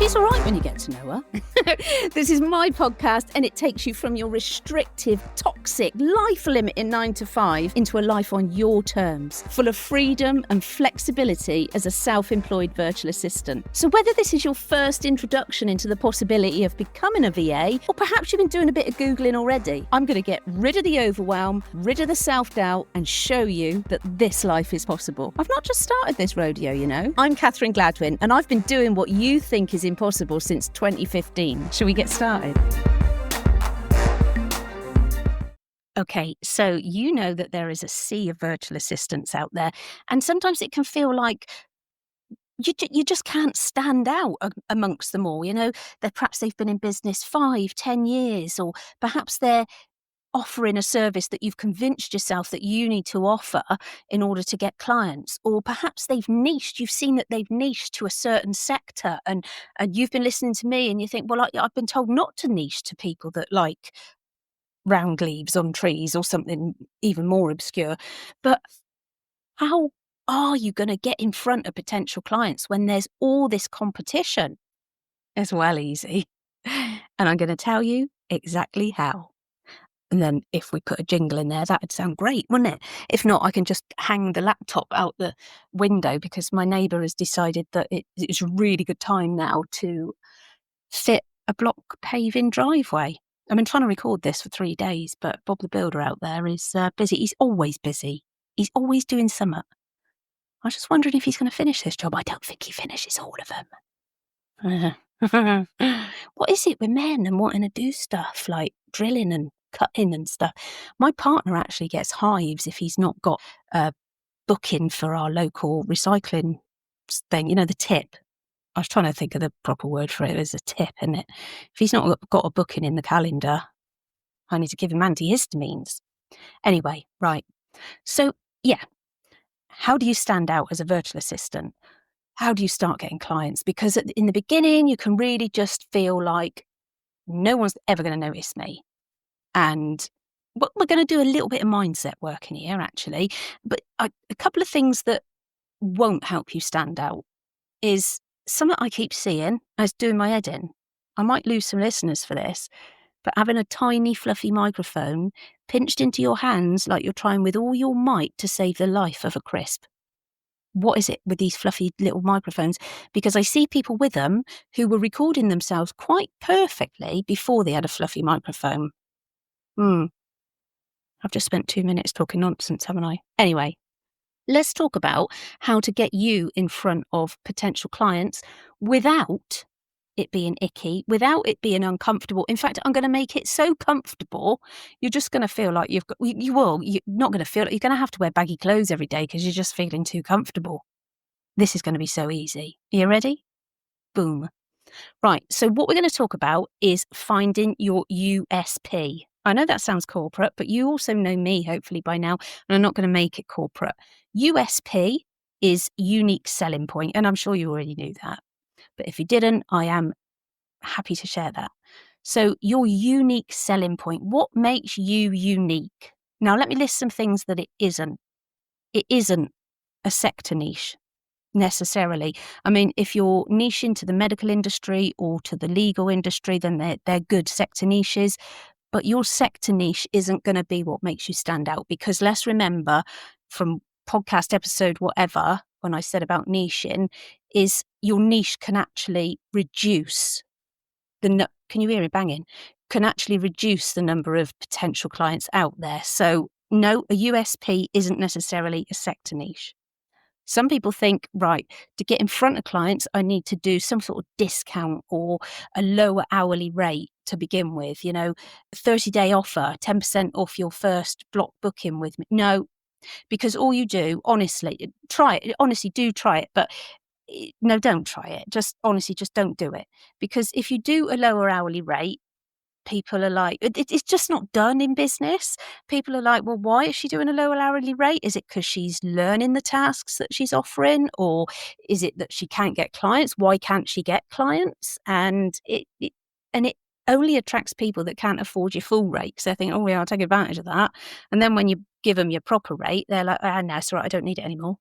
She's all right when you get to know her. This is my podcast, and it takes you from your restrictive, toxic, life-limiting 9 to 5 into a life on your terms, full of freedom and flexibility as a self-employed virtual assistant. So whether this is your first introduction into the possibility of becoming a VA, or perhaps you've been doing a bit of Googling already, I'm going to get rid of the overwhelm, rid of the self-doubt, and show you that this life is possible. I've not just started this rodeo, you know. I'm Katya Gladwyn, and I've been doing what you think is impossible since 2015. Shall we get started? Okay, so you know that there is a sea of virtual assistants out there, and sometimes it can feel like you just can't stand out amongst them all. You know, perhaps they've been in business 5, 10 years, or perhaps they're offering a service that you've convinced yourself that you need to offer in order to get clients, or perhaps you've seen that they've niched to a certain sector, and you've been listening to me and you think, well, I've been told not to niche to people that like round leaves on trees or something even more obscure. But how are you going to get in front of potential clients when there's all this competition? It's well easy. And I'm going to tell you exactly how. And then if we put a jingle in there, that would sound great, wouldn't it? If not, I can just hang the laptop out the window because my neighbour has decided that it's a really good time now to fit a block paving driveway. I've been trying to record this for 3 days, but Bob the Builder out there is busy. He's always busy. He's always doing something. I was just wondering if he's going to finish this job. I don't think he finishes all of them. What is it with men and wanting to do stuff like drilling and cutting and stuff? My partner actually gets hives if he's not got a booking for our local recycling thing, you know, the tip. I was trying to think of the proper word for it. There's a tip, isn't it? If he's not got a booking in the calendar, I need to give him antihistamines. Anyway, right. So, yeah. How do you stand out as a virtual assistant? How do you start getting clients? Because in the beginning, you can really just feel like no one's ever going to notice me. And we're going to do a little bit of mindset work in here, actually. But a couple of things that won't help you stand out is something I keep seeing as doing my head in. I might lose some listeners for this, but having a tiny, fluffy microphone pinched into your hands like you're trying with all your might to save the life of a crisp. What is it with these fluffy little microphones? Because I see people with them who were recording themselves quite perfectly before they had a fluffy microphone. I've just spent 2 minutes talking nonsense, haven't I? Anyway, let's talk about how to get you in front of potential clients without it being icky, without it being uncomfortable. In fact, I'm going to make it so comfortable, you're just going to feel like you're not going to feel like you're going to have to wear baggy clothes every day because you're just feeling too comfortable. This is going to be so easy. Are you ready? Boom. Right. So what we're going to talk about is finding your USP. I know that sounds corporate, but you also know me, hopefully by now, and I'm not going to make it corporate. USP is unique selling point, and I'm sure you already knew that. But if you didn't, I am happy to share that. So your unique selling point, what makes you unique? Now, let me list some things that it isn't. It isn't a sector niche necessarily. I mean, if you're niche into the medical industry or to the legal industry, then they're good sector niches. But your sector niche isn't going to be what makes you stand out, because let's remember from podcast episode whatever, when I said about niching, is your niche can actually reduce can you hear it banging? Can actually reduce the number of potential clients out there. So no, a USP isn't necessarily a sector niche. Some people think, right, to get in front of clients, I need to do some sort of discount or a lower hourly rate to begin with, 30-day offer, 10% off your first block booking with me. No, because all you do, honestly, try it. Honestly, do try it. But no, don't try it. Just honestly, just don't do it. Because if you do a lower hourly rate, people are like, it's just not done in business. People are like, well, why is she doing a lower hourly rate? Is it because she's learning the tasks that she's offering? Or is it that she can't get clients? Why can't she get clients? And it only attracts people that can't afford your full rate. So they think, oh, yeah, I'll take advantage of that. And then when you give them your proper rate, they're like, no, it's all right, I don't need it anymore.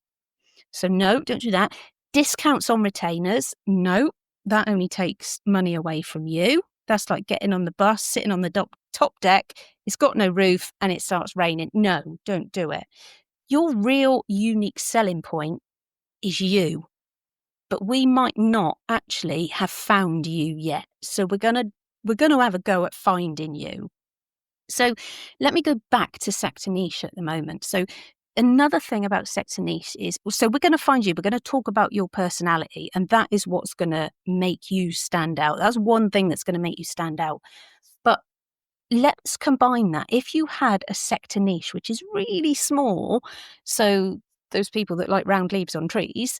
So no, don't do that. Discounts on retainers, no. that only takes money away from you. That's like getting on the bus, sitting on the top deck. It's got no roof and it starts raining. No, don't do it. Your real unique selling point is you, but we might not actually have found you yet. So we're going to have a go at finding you. So let me go back to sector niche at the moment. So another thing about sector niche is, so we're going to find you, we're going to talk about your personality, and that is what's going to make you stand out. That's one thing that's going to make you stand out. But let's combine that. If you had a sector niche, which is really small, so those people that like round leaves on trees,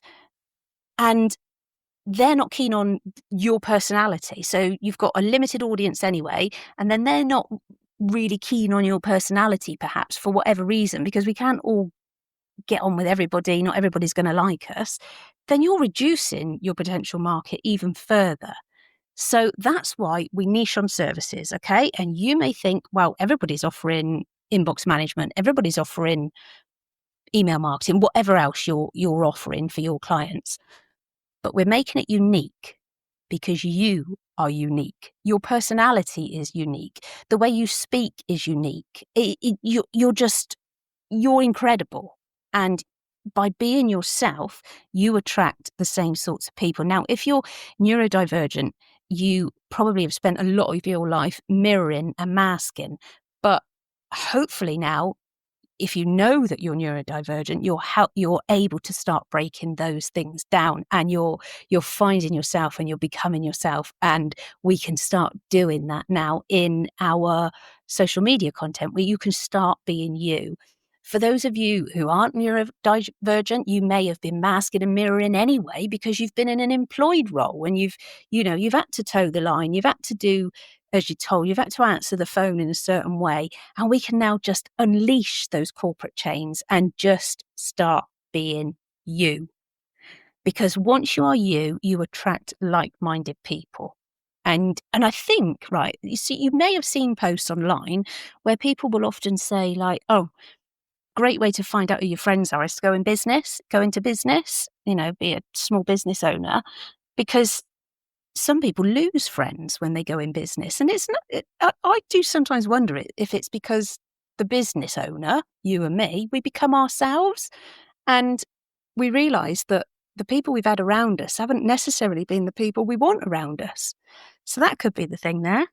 and they're not keen on your personality. So you've got a limited audience anyway, and then they're not really keen on your personality, perhaps for whatever reason, because we can't all get on with everybody. Not everybody's going to like us. Then you're reducing your potential market even further. So that's why we niche on services, okay? And you may think, well, everybody's offering inbox management, everybody's offering email marketing, whatever else you're offering for your clients. But we're making it unique because you are unique. Your personality is unique. The way you speak is unique. You're incredible. And by being yourself, you attract the same sorts of people. Now, if you're neurodivergent, you probably have spent a lot of your life mirroring and masking. But hopefully now, if you know that you're neurodivergent, you're able to start breaking those things down, and you're finding yourself and you're becoming yourself. And we can start doing that now in our social media content, where you can start being you. For those of you who aren't neurodivergent, you may have been masking and mirroring anyway, because you've been in an employed role and you've had to toe the line, you've had to do as you're told, you've had to answer the phone in a certain way. And we can now just unleash those corporate chains and just start being you. Because once you are you, you attract like-minded people. And I think, right, you see, you may have seen posts online where people will often say like, oh, great way to find out who your friends are is to go into business, be a small business owner, because some people lose friends when they go in business. And it's not, I do sometimes wonder if it's because the business owner, you and me, we become ourselves, and we realise that the people we've had around us haven't necessarily been the people we want around us. So that could be the thing there.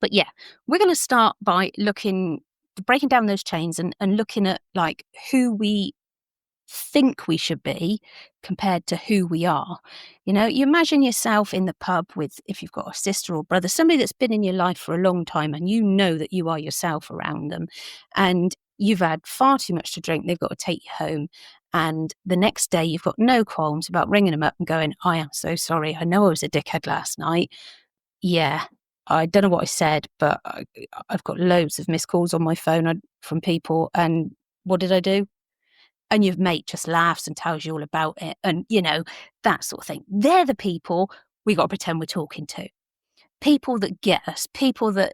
But yeah, we're going to start by breaking down those chains and looking at like who we think we should be compared to who we are. You imagine yourself in the pub with, if you've got a sister or brother, somebody that's been in your life for a long time, and you know that you are yourself around them, and you've had far too much to drink, they've got to take you home. And the next day you've got no qualms about ringing them up and going, I am so sorry. I know I was a dickhead last night. Yeah, I don't know what I said, but I've got loads of missed calls on my phone from people. And what did I do? And your mate just laughs and tells you all about it. And, that sort of thing. They're the people we got to pretend we're talking to. People that get us, people that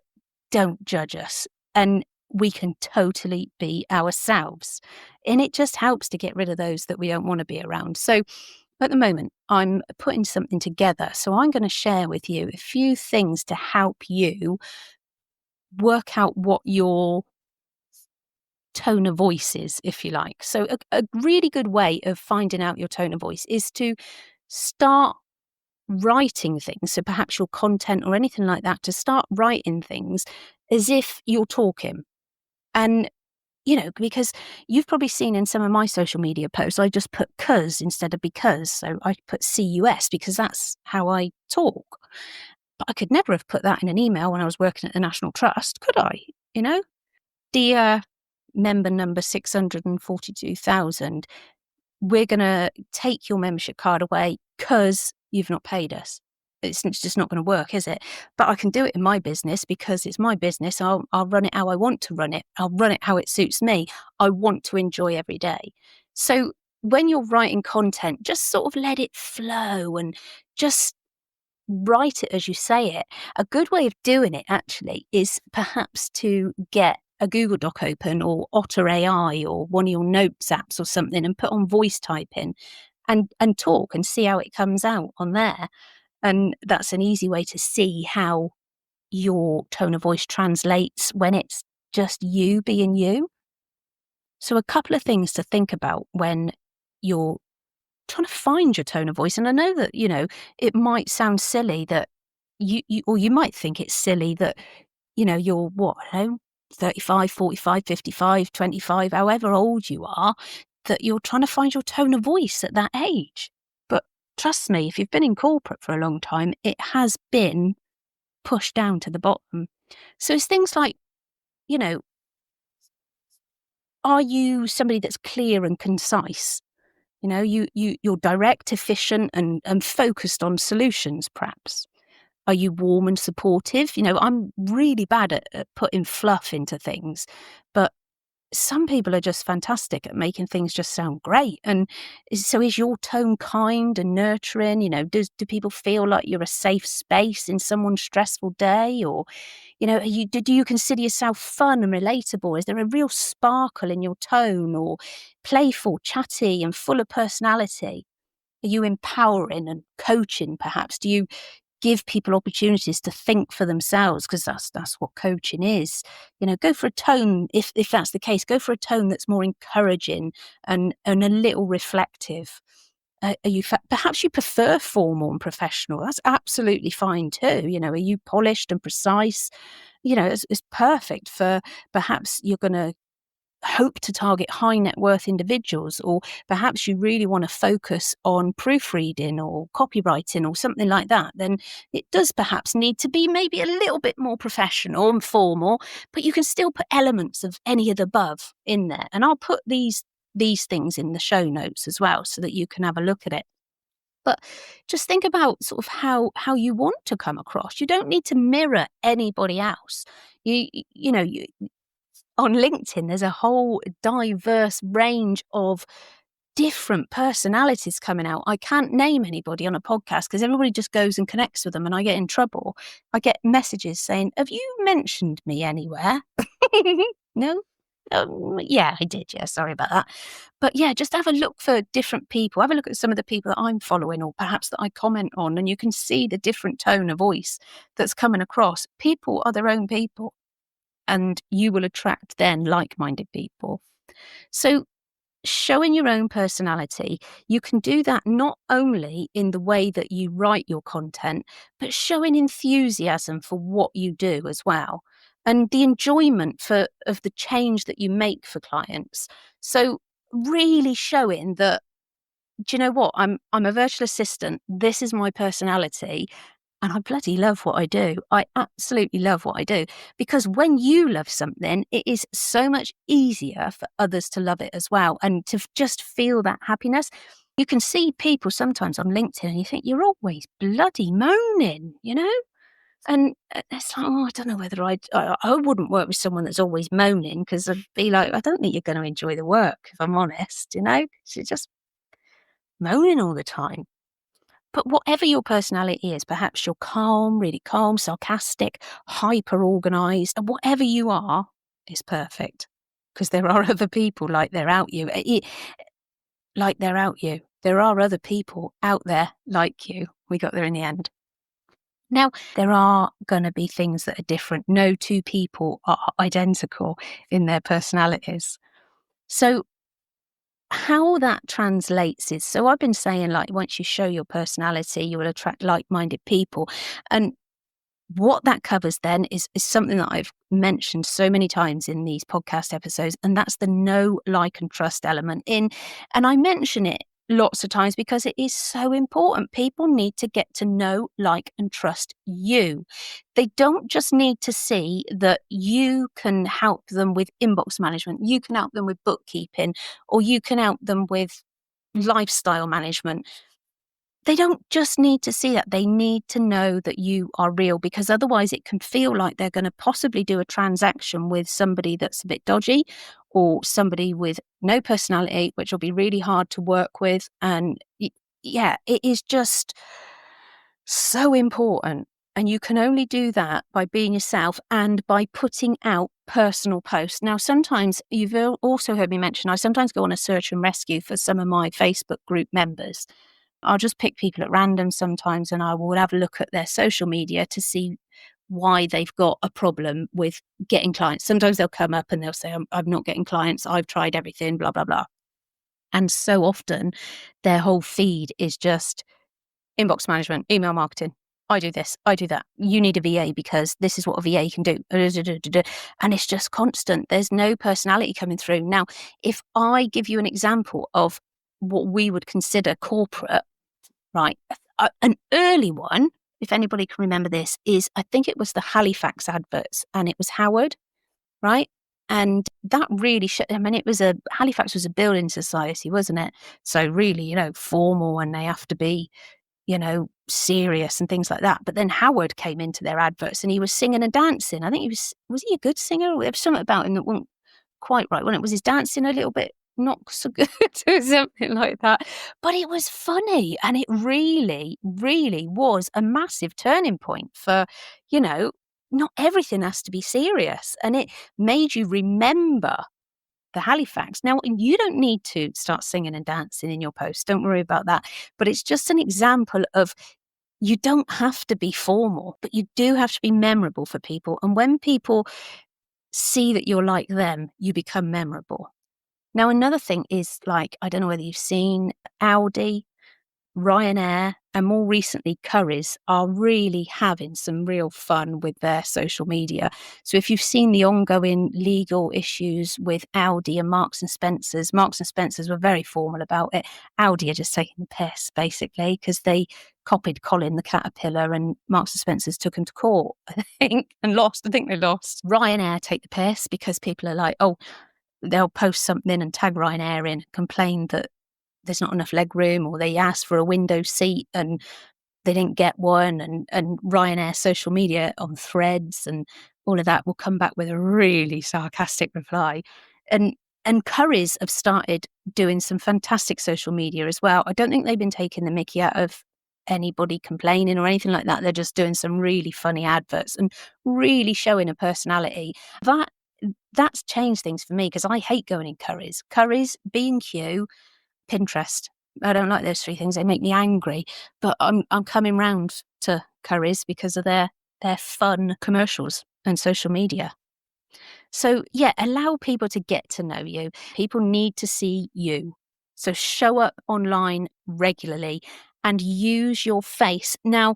don't judge us. And we can totally be ourselves. And it just helps to get rid of those that we don't want to be around. So at the moment, I'm putting something together. So I'm going to share with you a few things to help you work out what your tone of voice is, if you like. So a really good way of finding out your tone of voice is to start writing things. So perhaps your content or anything like that, to start writing things as if you're talking. And, because you've probably seen in some of my social media posts, I just put cuz instead of because. So I put CUS because that's how I talk. But I could never have put that in an email when I was working at the National Trust, could I? Dear member number 642,000, we're going to take your membership card away because you've not paid us. It's just not going to work, is it? But I can do it in my business because it's my business. I'll run it how I want to run it. I'll run it how it suits me. I want to enjoy every day. So when you're writing content, just sort of let it flow and just write it as you say it. A good way of doing it actually is perhaps to get a Google Doc open or Otter AI or one of your notes apps or something and put on voice typing and talk and see how it comes out on there. And that's an easy way to see how your tone of voice translates when it's just you being you. So a couple of things to think about when you're trying to find your tone of voice. And I know that, it might sound silly that or you might think it's silly that, you're what, I don't know, 35, 45, 55, 25, however old you are, that you're trying to find your tone of voice at that age. But trust me, if you've been in corporate for a long time, it has been pushed down to the bottom. So it's things like, you know, are you somebody that's clear and concise? You're direct, efficient, and focused on solutions, perhaps. Are you warm and supportive? I'm really bad at putting fluff into things, but some people are just fantastic at making things just sound great. And so is your tone kind and nurturing? Do people feel like you're a safe space in someone's stressful day? Or, do you consider yourself fun and relatable? Is there a real sparkle in your tone, or playful, chatty, and full of personality? Are you empowering and coaching, perhaps? Do you give people opportunities to think for themselves? Because that's what coaching is. Go for a tone, if that's the case, go for a tone that's more encouraging and a little reflective. Perhaps you prefer formal and professional? That's absolutely fine too. Are you polished and precise? It's perfect for, perhaps you're going to hope to target high net worth individuals, or perhaps you really want to focus on proofreading or copywriting or something like that, then it does perhaps need to be maybe a little bit more professional and formal, but you can still put elements of any of the above in there. And I'll put these things in the show notes as well, so that you can have a look at it. But just think about sort of how you want to come across. You don't need to mirror anybody else. You on LinkedIn, there's a whole diverse range of different personalities coming out. I can't name anybody on a podcast because everybody just goes and connects with them, and I get in trouble. I get messages saying, "Have you mentioned me anywhere?" No? Yeah, I did. Yeah, sorry about that. But yeah, just have a look for different people. Have a look at some of the people that I'm following, or perhaps that I comment on, and you can see the different tone of voice that's coming across. People are their own people, and you will attract then like-minded people. So showing your own personality, you can do that not only in the way that you write your content, but showing enthusiasm for what you do as well, and the enjoyment of the change that you make for clients. So really showing that, do you know what? I'm a virtual assistant. This is my personality. And I bloody love what I do. I absolutely love what I do, because when you love something, it is so much easier for others to love it as well, and to just feel that happiness. You can see people sometimes on LinkedIn and you think, you're always bloody moaning, And it's like, oh, I don't know whether I wouldn't work with someone that's always moaning, because I'd be like, I don't think you're going to enjoy the work, if I'm honest, 'cause you're just moaning all the time. But whatever your personality is, perhaps you're calm, really calm, sarcastic, hyper organized, and whatever you are is perfect, because there are other people like they're out you. Like they're out you. There are other people out there like you. We got there in the end. Now, there are going to be things that are different. No two people are identical in their personalities. So how that translates is, so I've been saying, like, once you show your personality, you will attract like-minded people. And what that covers then is something that I've mentioned so many times in these podcast episodes, and that's the know, like, and trust element in. And I mention it lots of times because it is so important. People need to get to know, like, and trust you. They don't just need to see that you can help them with inbox management, you can help them with bookkeeping, or you can help them with lifestyle management. They don't just need to see that. They need to know that you are real, because otherwise it can feel like they're going to possibly do a transaction with somebody that's a bit dodgy, or somebody with no personality, which will be really hard to work with. And yeah, it is just so important. And you can only do that by being yourself and by putting out personal posts. Now, sometimes you've also heard me mention, I sometimes go on a search and rescue for some of my Facebook group members. I'll just pick people at random sometimes, and I will have a look at their social media to see why they've got a problem with getting clients. Sometimes they'll come up and they'll say, I'm not getting clients. I've tried everything, blah, blah, blah. And so often their whole feed is just inbox management, email marketing. I do this, I do that. You need a VA because this is what a VA can do. And it's just constant. There's no personality coming through. Now, if I give you an example of what we would consider corporate, right? An early one, if anybody can remember this, is I think it was the Halifax adverts, and it was Howard, right? And that really, Halifax was a building society, wasn't it? So really, formal, and they have to be, serious and things like that. But then Howard came into their adverts and he was singing and dancing. I think was he a good singer? There was something about him that wasn't quite right, wasn't it? Was his dancing a little bit not so good or something like that? But it was funny, and it really, really was a massive turning point for, not everything has to be serious. And it made you remember the Halifax. Now, you don't need to start singing and dancing in your post. Don't worry about that. But it's just an example of you don't have to be formal, but you do have to be memorable for people. And when people see that you're like them, you become memorable. Now, another thing is, like, I don't know whether you've seen Audi, Ryanair, and more recently Currys are really having some real fun with their social media. So if you've seen the ongoing legal issues with Audi and Marks and Spencer's were very formal about it. Audi are just taking the piss, basically, because they copied Colin the Caterpillar, and Marks and Spencer's took him to court, I think, and lost. I think they lost. Ryanair take the piss because people are like, oh, they'll post something and tag Ryanair in, complain that there's not enough leg room, or they asked for a window seat and they didn't get one, and Ryanair social media on Threads and all of that will come back with a really sarcastic reply. And Currys have started doing some fantastic social media as well. I don't think they've been taking the mickey out of anybody complaining or anything like that. They're just doing some really funny adverts and really showing a personality. That's changed things for me, because I hate going in Currys, B&Q, Pinterest. I don't like those three things. They make me angry. But I'm coming round to Currys because of their fun commercials and social media. So yeah, allow people to get to know you. People need to see you. So show up online regularly and use your face. Now,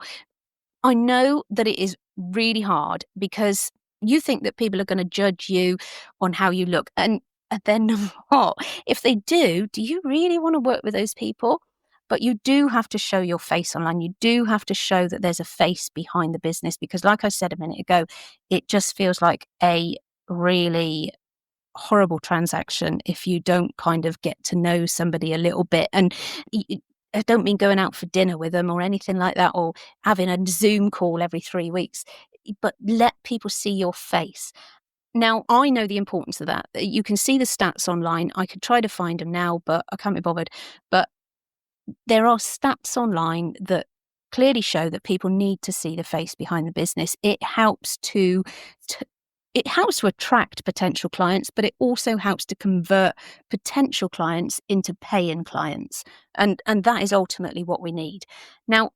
I know that it is really hard because you think that people are going to judge you on how you look, and they're not. If they do you really want to work with those people? But you do have to show your face online. You do have to show that there's a face behind the business, because like I said a minute ago, it just feels like a really horrible transaction if you don't kind of get to know somebody a little bit. And I don't mean going out for dinner with them or anything like that, or having a Zoom call every 3 weeks, but let people see your face. Now, I know the importance of that. You can see the stats online. I could try to find them now, but I can't be bothered. But there are stats online that clearly show that people need to see the face behind the business. It helps to attract potential clients, but it also helps to convert potential clients into paying clients. And that is ultimately what we need. Now,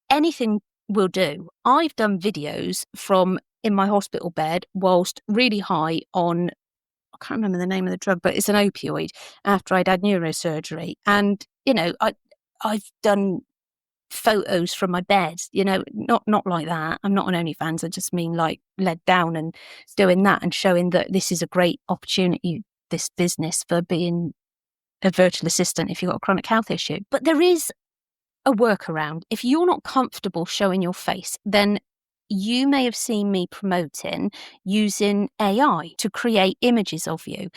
anything will do. I've done videos from in my hospital bed whilst really high on, I can't remember the name of the drug, but it's an opioid, after I'd had neurosurgery. And, I've done photos from my bed, not like that. I'm not on OnlyFans. I just mean like led down and doing that and showing that this is a great opportunity, this business, for being a virtual assistant if you've got a chronic health issue. But there is a workaround. If you're not comfortable showing your face, then you may have seen me promoting using AI to create images of you.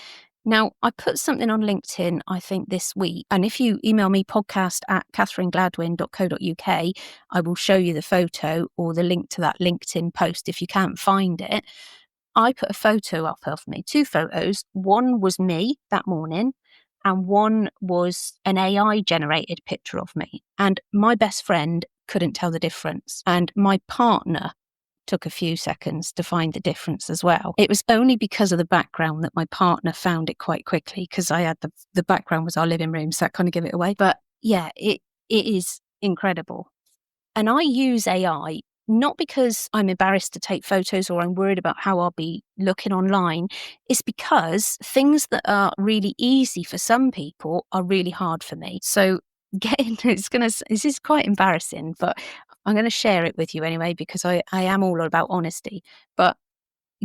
Now, I put something on LinkedIn, I think, this week. And if you email me podcast@katherinegladwyn.co.uk, I will show you the photo or the link to that LinkedIn post if you can't find it. I put a photo up of me, 2 photos. One was me that morning, and one was an AI generated picture of me. And my best friend couldn't tell the difference. And my partner took a few seconds to find the difference as well. It was only because of the background that my partner found it quite quickly, because I had the background was our living room, so that kind of gave it away. But yeah, it is incredible. And I use AI not because I'm embarrassed to take photos or I'm worried about how I'll be looking online. It's because things that are really easy for some people are really hard for me. So this is quite embarrassing, but I'm going to share it with you anyway, because I am all about honesty. But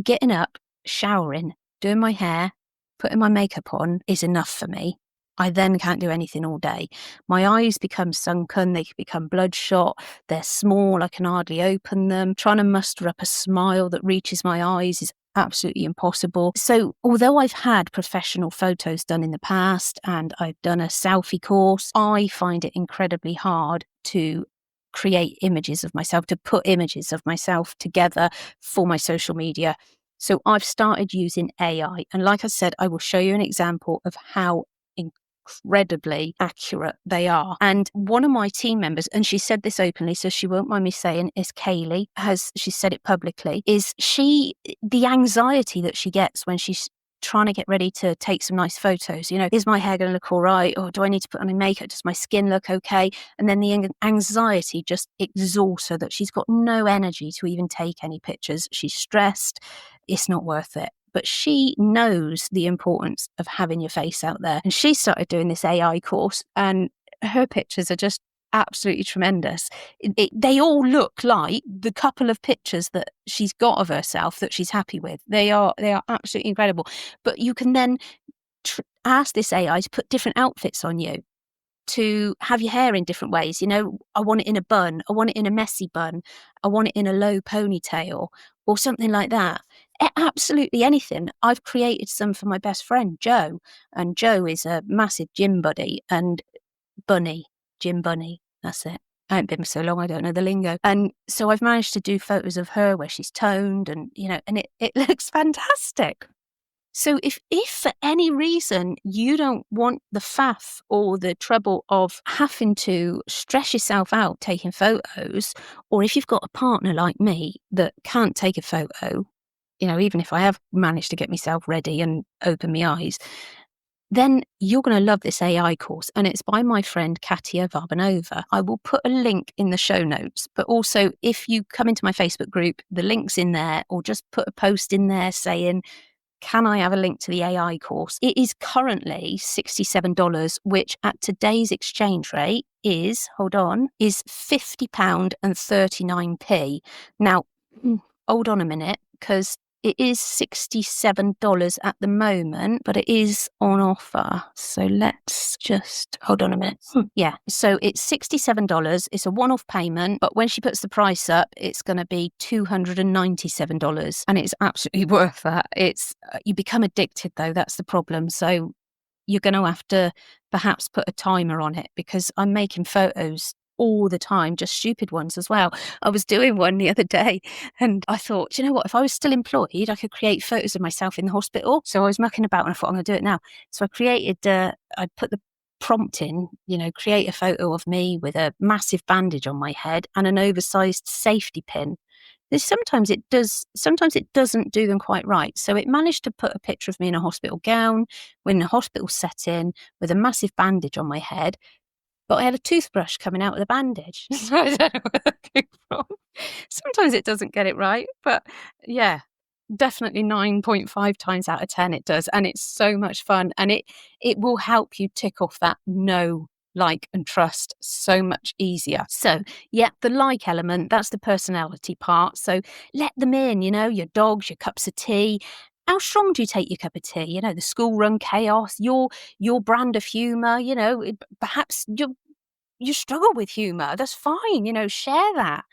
getting up, showering, doing my hair, putting my makeup on is enough for me. I then can't do anything all day. My eyes become sunken, they become bloodshot, they're small, I can hardly open them. Trying to muster up a smile that reaches my eyes is absolutely impossible. So, although I've had professional photos done in the past and I've done a selfie course, I find it incredibly hard to create images of myself, to put images of myself together for my social media. So I've started using AI. And like I said, I will show you an example of how incredibly accurate they are. And one of my team members, and she said this openly, so she won't mind me saying, is Kaylee, she said it publicly, the anxiety that she gets when she's trying to get ready to take some nice photos. Is my hair going to look all right? Or do I need to put on makeup? Does my skin look okay? And then the anxiety just exhausts her that she's got no energy to even take any pictures. She's stressed. It's not worth it. But she knows the importance of having your face out there. And she started doing this AI course, and her pictures are just absolutely tremendous. They all look like the couple of pictures that she's got of herself that she's happy with. They are absolutely incredible. But you can then ask this AI to put different outfits on you, to have your hair in different ways. I want it in a bun, I want it in a messy bun, I want it in a low ponytail or something like that. Absolutely anything. I've created some for my best friend, Joe, and Joe is a massive gym buddy and Jim Bunny, that's it. I haven't been for so long, I don't know the lingo. And so I've managed to do photos of her where she's toned and, and it looks fantastic. So if for any reason you don't want the faff or the trouble of having to stress yourself out taking photos, or if you've got a partner like me that can't take a photo, even if I have managed to get myself ready and open my eyes, then you're going to love this AI course. And it's by my friend Katya Varbanova. I will put a link in the show notes, but also if you come into my Facebook group, the link's in there, or just put a post in there saying, can I have a link to the AI course? It is currently $67, which at today's exchange rate is £50 and 39p. Now, hold on a minute, because it is $67 at the moment, but it is on offer. So let's just hold on a minute. Yeah. So it's $67. It's a one-off payment, but when she puts the price up, it's going to be $297, and it's absolutely worth that. You become addicted though. That's the problem. So you're going to have to perhaps put a timer on it, because I'm making photos all the time, just stupid ones as well. I was doing one the other day and I thought, do you know what? If I was still employed, I could create photos of myself in the hospital. So I was mucking about and I thought, I'm going to do it now. So I put the prompt in, create a photo of me with a massive bandage on my head and an oversized safety pin. Sometimes it doesn't do them quite right. So it managed to put a picture of me in a hospital gown, in a hospital setting, with a massive bandage on my head. But I had a toothbrush coming out of the bandage. So I don't know where that came from. Sometimes it doesn't get it right, but yeah, definitely 9.5 times out of 10 it does. And it's so much fun. And it will help you tick off that know, like, and trust so much easier. So yeah, the like element, that's the personality part. So let them in, your dogs, your cups of tea. How strong do you take your cup of tea? The school run chaos, your brand of humour, perhaps you struggle with humour. That's fine, share that.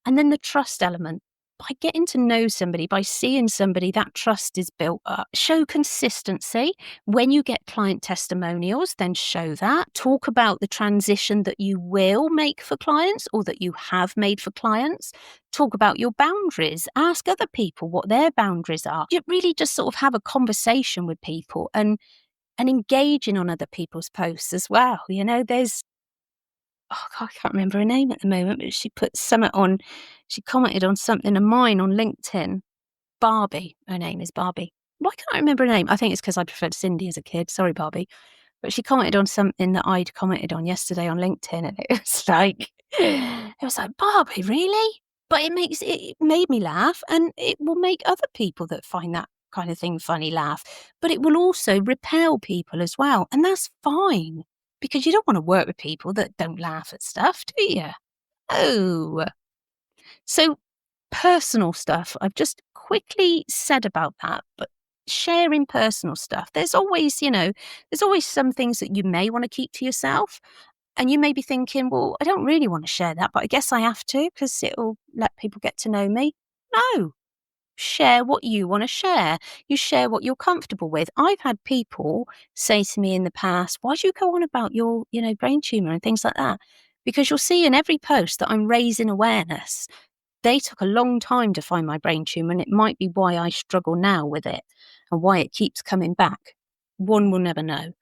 And then the trust element. By getting to know somebody, by seeing somebody, that trust is built up. Show consistency. When you get client testimonials, then show that. Talk about the transition that you will make for clients or that you have made for clients. Talk about your boundaries. Ask other people what their boundaries are. You really just sort of have a conversation with people and engaging on other people's posts as well. I can't remember her name at the moment, but she commented on something of mine on LinkedIn. Barbie, her name is Barbie. Why can't I remember her name? I think it's because I preferred Cindy as a kid. Sorry, Barbie. But she commented on something that I'd commented on yesterday on LinkedIn, and it was like, Barbie, really? But it made me laugh, and it will make other people that find that kind of thing funny laugh. But it will also repel people as well, and that's fine, because you don't want to work with people that don't laugh at stuff, do you? Oh. So personal stuff, I've just quickly said about that, but sharing personal stuff, there's always some things that you may want to keep to yourself. And you may be thinking, well, I don't really want to share that, but I guess I have to because it'll let people get to know me. No, share what you want to share. You share what you're comfortable with. I've had people say to me in the past, why do you go on about your, brain tumor and things like that? Because you'll see in every post that I'm raising awareness. They took a long time to find my brain tumor, and it might be why I struggle now with it and why it keeps coming back. One will never know.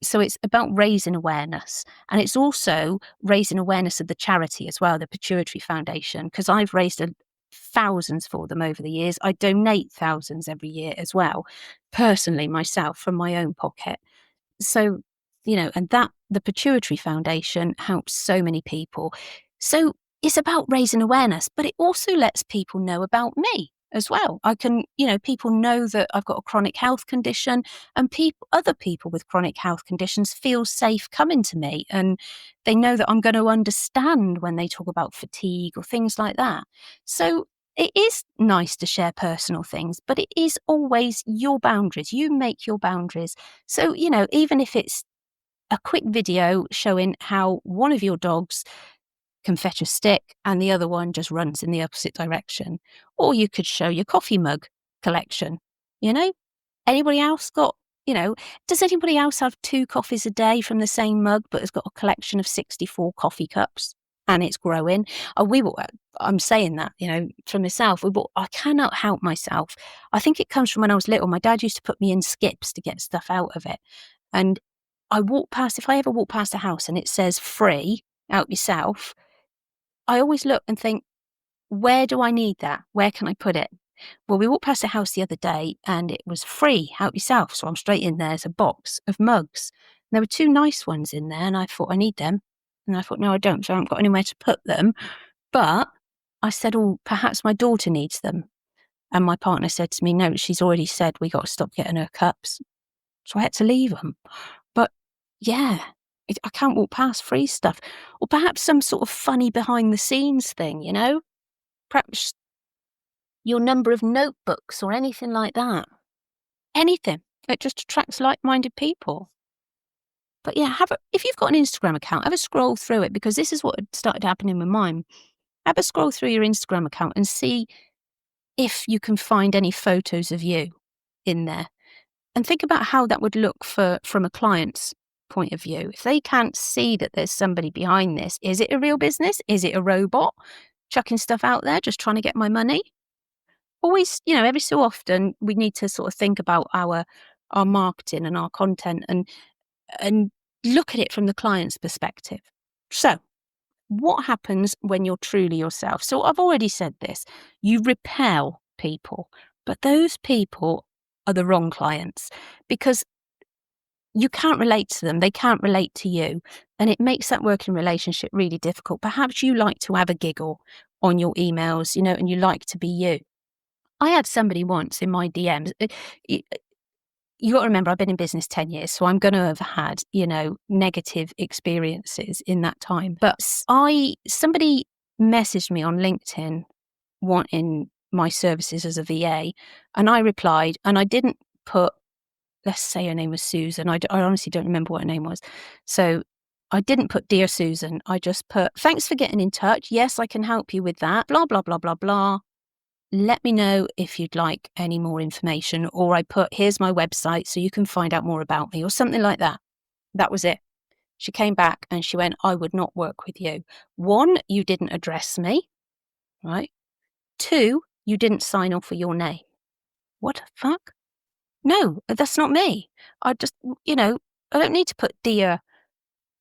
So it's about raising awareness, and it's also raising awareness of the charity as well, the Pituitary Foundation, because I've raised thousands for them over the years. I donate thousands every year as well, personally myself from my own pocket. So, and that the Pituitary Foundation helps so many people. So it's about raising awareness, but it also lets people know about me as well. I can, people know that I've got a chronic health condition, and other people with chronic health conditions feel safe coming to me, and they know that I'm going to understand when they talk about fatigue or things like that. So it is nice to share personal things, but it is always your boundaries. You make your boundaries. So, even if it's a quick video showing how one of your dogs can fetch a stick and the other one just runs in the opposite direction. Or you could show your coffee mug collection. Anybody else does anybody else have 2 coffees a day from the same mug, but has got a collection of 64 coffee cups and it's growing? I'm saying that, for myself, I cannot help myself. I think it comes from when I was little. My dad used to put me in skips to get stuff out of it. And if I ever walk past a house and it says free, help yourself, I always look and think, where do I need that? Where can I put it? Well, we walked past a house the other day and it was free, help yourself. So I'm straight in there. There's a box of mugs. And there were 2 nice ones in there, and I thought, I need them. And I thought, no, I don't. So I haven't got anywhere to put them. But I said, oh, perhaps my daughter needs them. And my partner said to me, no, she's already said we got to stop getting her cups. So I had to leave them. But yeah, I can't walk past free stuff. Or perhaps some sort of funny behind the scenes thing, Perhaps your number of notebooks or anything like that. Anything. It just attracts like-minded people. But yeah, if you've got an Instagram account, have a scroll through it, because this is what had started happening with mine. Have a scroll through your Instagram account and see if you can find any photos of you in there. And think about how that would look from a client's point of view. If they can't see that there's somebody behind this, is it a real business? Is it a robot chucking stuff out there just trying to get my money? Always, every so often we need to sort of think about our marketing and our content and look at it from the client's perspective. So, what happens when you're truly yourself? So I've already said this. You repel people, but those people are the wrong clients, because you can't relate to them. They can't relate to you. And it makes that working relationship really difficult. Perhaps you like to have a giggle on your emails, and you like to be you. I had somebody once in my DMs. You got to remember, I've been in business 10 years, so I'm going to have had, negative experiences in that time. But somebody messaged me on LinkedIn wanting my services as a VA, and I replied, and I didn't put, let's say her name was Susan. I honestly don't remember what her name was. So I didn't put Dear Susan. I just put, thanks for getting in touch. Yes, I can help you with that. Blah, blah, blah, blah, blah. Let me know if you'd like any more information. Or I put, here's my website so you can find out more about me, or something like that. That was it. She came back and she went, I would not work with you. 1, you didn't address me, right? 2, you didn't sign off for your name. What the fuck? No, that's not me. I just, I don't need to put Dear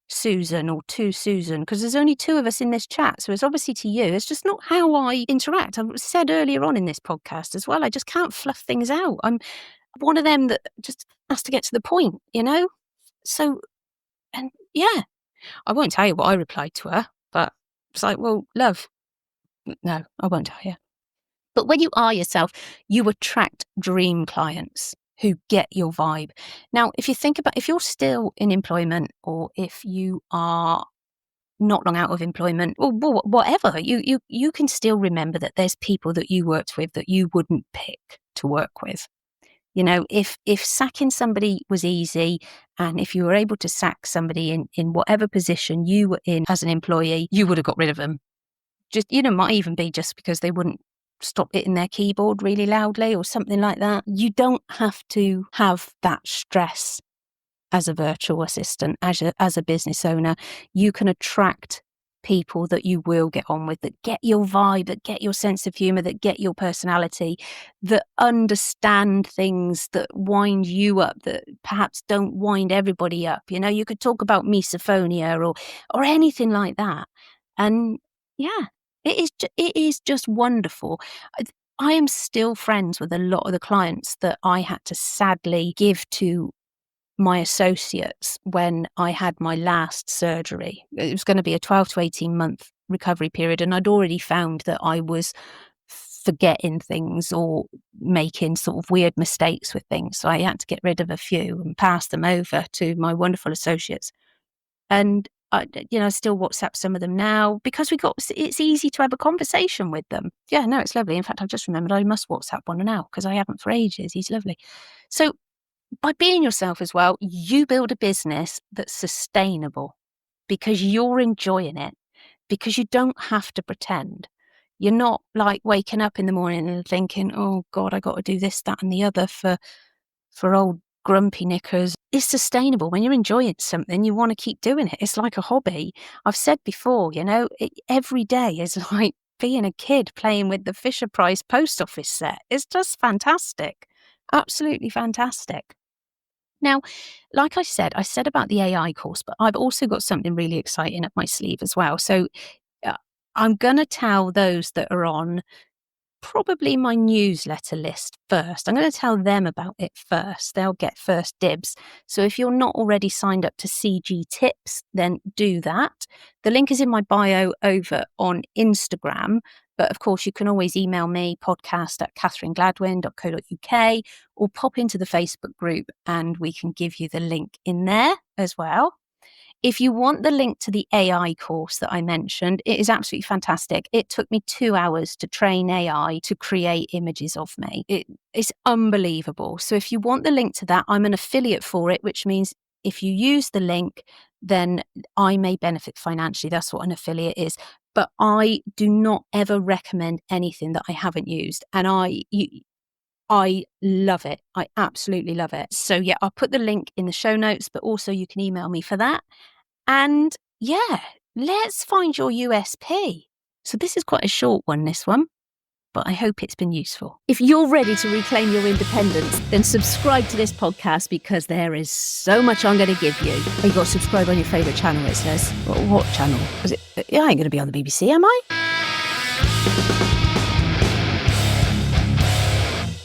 Susan or to Susan, because there's only 2 of us in this chat. So it's obviously to you. It's just not how I interact. I've said earlier on in this podcast as well, I just can't fluff things out. I'm one of them that just has to get to the point, So, and yeah, I won't tell you what I replied to her, but it's like, well, love, no, I won't tell you. But when you are yourself, you attract dream clients who get your vibe. Now, if you think about, if you're still in employment, or if you are not long out of employment, or whatever, you can still remember that there's people that you worked with that you wouldn't pick to work with. You know, if sacking somebody was easy, and if you were able to sack somebody in whatever position you were in as an employee, you would have got rid of them. Just, might even be just because they wouldn't stop hitting their keyboard really loudly or something like that. You don't have to have that stress as a virtual assistant, as a business owner. You can attract people that you will get on with, that get your vibe, that get your sense of humor, that get your personality, that understand things, that wind you up, that perhaps don't wind everybody up. You could talk about misophonia or anything like that. And yeah, it is just wonderful. I am still friends with a lot of the clients that I had to sadly give to my associates when I had my last surgery. It was going to be a 12 to 18 month recovery period, and I'd already found that I was forgetting things or making sort of weird mistakes with things. So I had to get rid of a few and pass them over to my wonderful associates. And I still WhatsApp some of them now because it's easy to have a conversation with them. Yeah, no, it's lovely. In fact, I've just remembered I must WhatsApp one now because I haven't for ages. He's lovely. So by being yourself as well, you build a business that's sustainable because you're enjoying it, because you don't have to pretend. You're not like waking up in the morning and thinking, oh God, I got to do this, that and the other for old grumpy knickers. It's sustainable. When you're enjoying something, you want to keep doing it. It's like a hobby. I've said before, every day is like being a kid playing with the Fisher Price post office set. It's just fantastic. Absolutely fantastic. Now, like I said about the AI course, but I've also got something really exciting up my sleeve as well. So I'm going to tell those that are on probably my newsletter list first. I'm going to tell them about it first. They'll get first dibs. So if you're not already signed up to CG Tips, then do that. The link is in my bio over on Instagram. But of course, you can always email me, podcast@katherinegladwyn.co.uk, or pop into the Facebook group and we can give you the link in there as well. If you want the link to the AI course that I mentioned, it is absolutely fantastic. It took me 2 hours to train AI to create images of me. It's unbelievable. So if you want the link to that, I'm an affiliate for it, which means if you use the link, then I may benefit financially. That's what an affiliate is. But I do not ever recommend anything that I haven't used. And I love it. I absolutely love it. So yeah, I'll put the link in the show notes, but also you can email me for that. And yeah, let's find your USP. So this is quite a short one, this one, but I hope it's been useful. If you're ready to reclaim your independence, then subscribe to this podcast because there is so much I'm going to give you. You got to subscribe on your favourite channel, it says. What channel? I ain't going to be on the BBC, am I?